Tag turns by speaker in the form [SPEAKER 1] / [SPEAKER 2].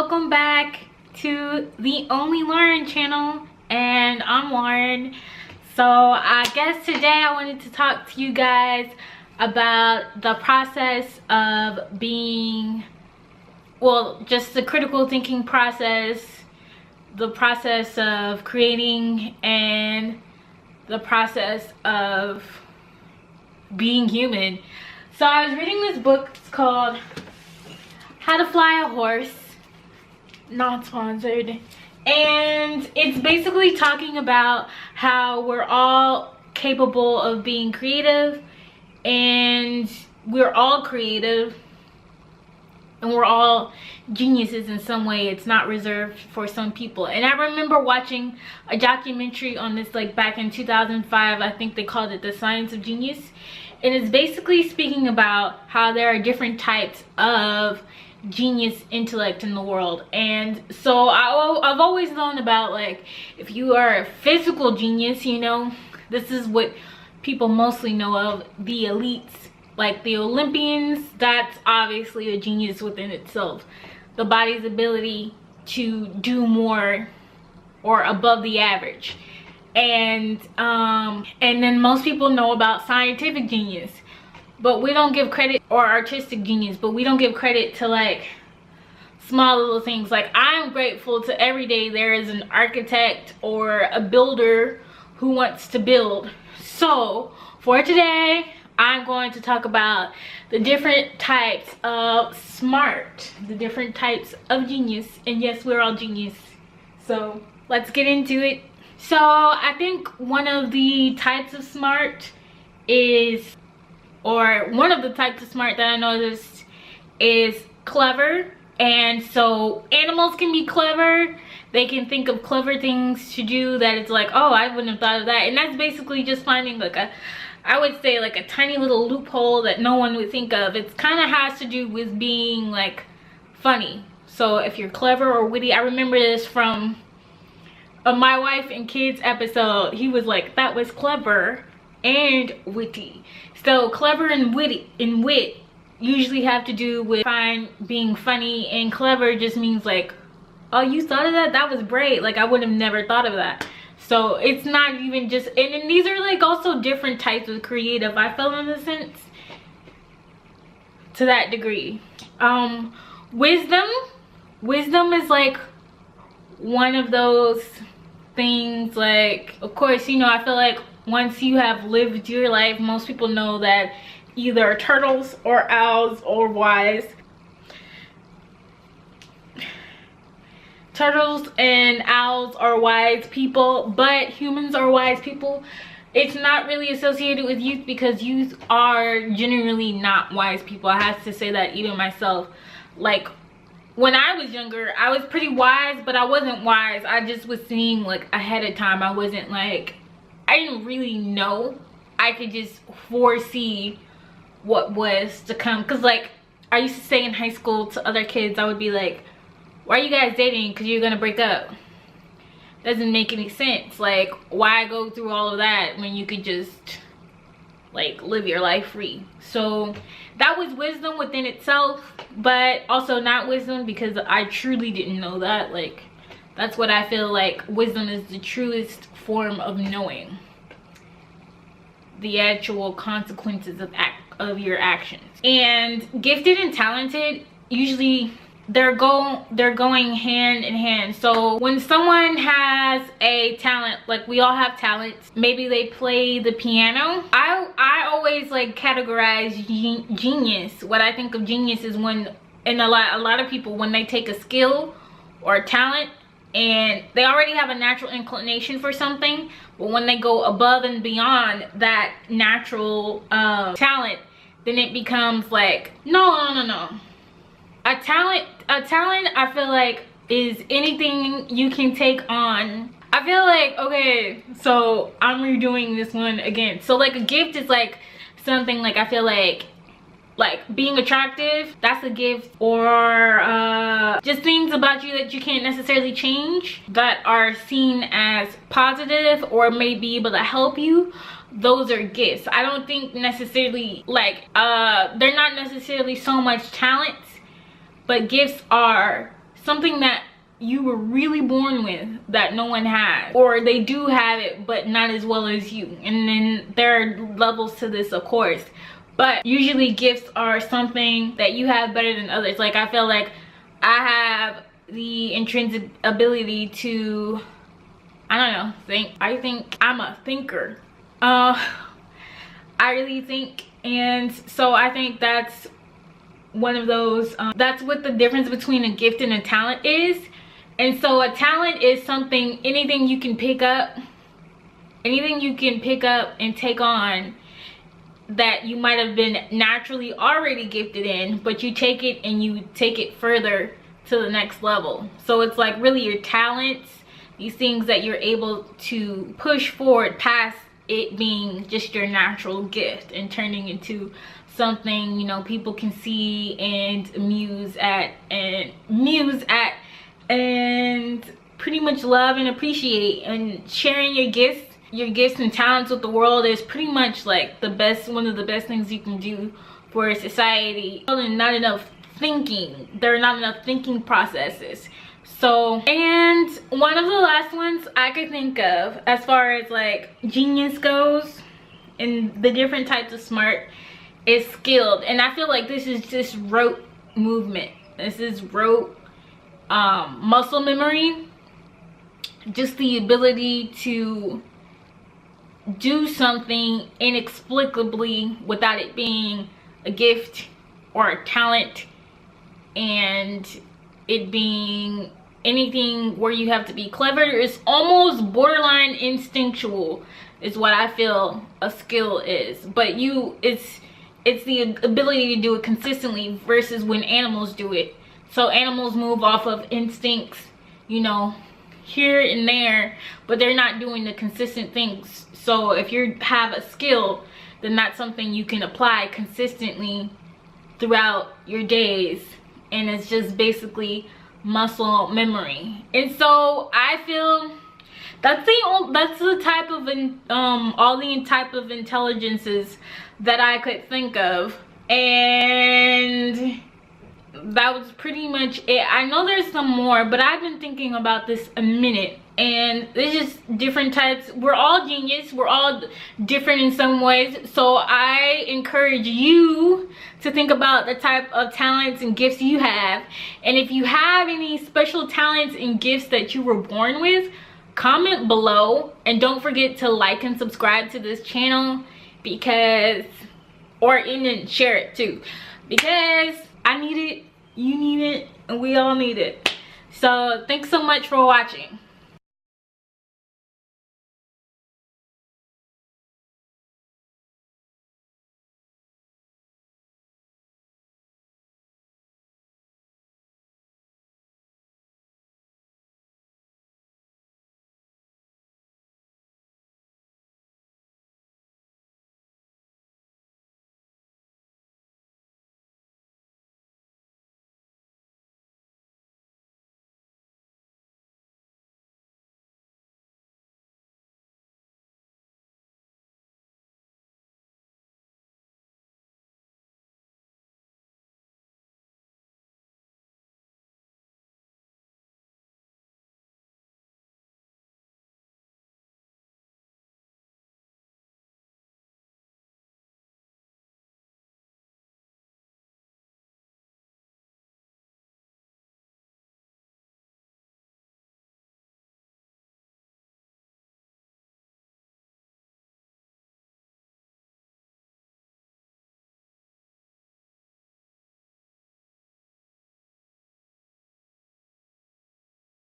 [SPEAKER 1] welcome back to the Only Lauren channel, and I'm Lauren. So I guess today I wanted to talk to you guys about the process of being, well, just the critical thinking process, the process of creating, and the process of being human. So I was reading this book. It's called How to Fly a Horse, not sponsored, and it's basically talking about how we're all capable of being creative, and we're all creative, and we're all geniuses in some way. It's not reserved for some people. And I remember watching a documentary on this like back in 2005. I think they called it The Science of Genius, and it's basically speaking about how there are different types of genius intellect in the world. And so I've always known about, like, if you are a physical genius, you know, this is what people mostly know of, the elites, like the Olympians. That's obviously a genius within itself, the body's ability to do more or above the average. And then most people know about scientific genius, but we don't give credit, or artistic genius, but we don't give credit to like small little things. Like, I'm grateful to every day there is an architect or a builder who wants to build. So for today, I'm going to talk about the different types of smart, the different types of genius. And yes, we're all genius. So let's get into it. So I think one of the types of smart is, or one of the types of smart that I noticed is clever. And so animals can be clever. They can think of clever things to do that it's like, oh, I wouldn't have thought of that. And that's basically just finding like a, I would say like a tiny little loophole that no one would think of. It kind of has to do with being like funny. So if you're clever or witty, I remember this from a My Wife and Kids episode. He was like, that was clever and witty. So clever and witty and wit usually have to do with being funny, and clever just means like, oh, you thought of that? That was great. Like, I would have never thought of that. So it's not even just, and then these are like also different types of creative, I feel, in a sense, to that degree. Wisdom is like one of those things. Like, of course, you know, I feel like once you have lived your life, most people know that either turtles or owls or wise. Turtles and owls are wise people, but humans are wise people. It's not really associated with youth, because youth are generally not wise people. I have to say that even myself. Like, when I was younger, I was pretty wise, but I wasn't wise. I just was seeing like ahead of time. I wasn't like, I didn't really know. I could just foresee what was to come. Because like, I used to say in high school to other kids, I would be like, why are you guys dating? Because you're gonna break up. Doesn't make any sense. Like, why go through all of that when you could just like live your life free? So that was wisdom within itself, but also not wisdom, because I truly didn't know that. Like, that's what I feel like wisdom is, the truest form of knowing the actual consequences of your actions. And gifted and talented, usually they're going hand in hand. So when someone has a talent, like we all have talents, maybe they play the piano. I always like categorize genius. What I think of genius is when, and a lot of people, when they take a skill or a talent and they already have a natural inclination for something, but when they go above and beyond that natural talent, then it becomes like, no. A talent, I feel like, is anything you can take on. I feel like, okay, so I'm redoing this one again. So like a gift is like something, like I feel like being attractive, that's a gift. Or just things about you that you can't necessarily change, that are seen as positive or may be able to help you. Those are gifts. I don't think necessarily like they're not necessarily so much talents, but gifts are something that you were really born with that no one has, or they do have it but not as well as you. And then there are levels to this, of course, but usually gifts are something that you have better than others. Like, I feel like I have the intrinsic ability to, I don't know, think. I think I'm a thinker. I really think, and so I think that's one of those, that's what the difference between a gift and a talent is. And so a talent is something, anything you can pick up and take on that you might have been naturally already gifted in, but you take it and you take it further to the next level. So it's like really your talents, these things that you're able to push forward past it being just your natural gift and turning into something, you know, people can see and muse at and pretty much love and appreciate. And sharing your gifts and talents with the world is pretty much like one of the best things you can do for society. And not enough thinking, there are not enough thinking processes. So, and one of the last ones I could think of as far as like genius goes and the different types of smart is skilled. And I feel like this is just rote movement. This is rote muscle memory, just the ability to do something inexplicably without it being a gift or a talent, and it being anything where you have to be clever. It's almost borderline instinctual is what I feel a skill is. But it's the ability to do it consistently versus when animals do it. So animals move off of instincts, you know, here and there, but they're not doing the consistent things. So if you have a skill, then that's something you can apply consistently throughout your days, and it's just basically muscle memory. And so I feel that's the type of all the type of intelligences that I could think of, and that was pretty much it. I know there's some more, but I've been thinking about this a minute, and there's just different types. We're all genius, we're all different in some ways, so I encourage you to think about the type of talents and gifts you have. And if you have any special talents and gifts that you were born with, comment below, and don't forget to like and subscribe to this channel, because, or even share it too, because I need it, you need it, and we all need it. So thanks so much for watching.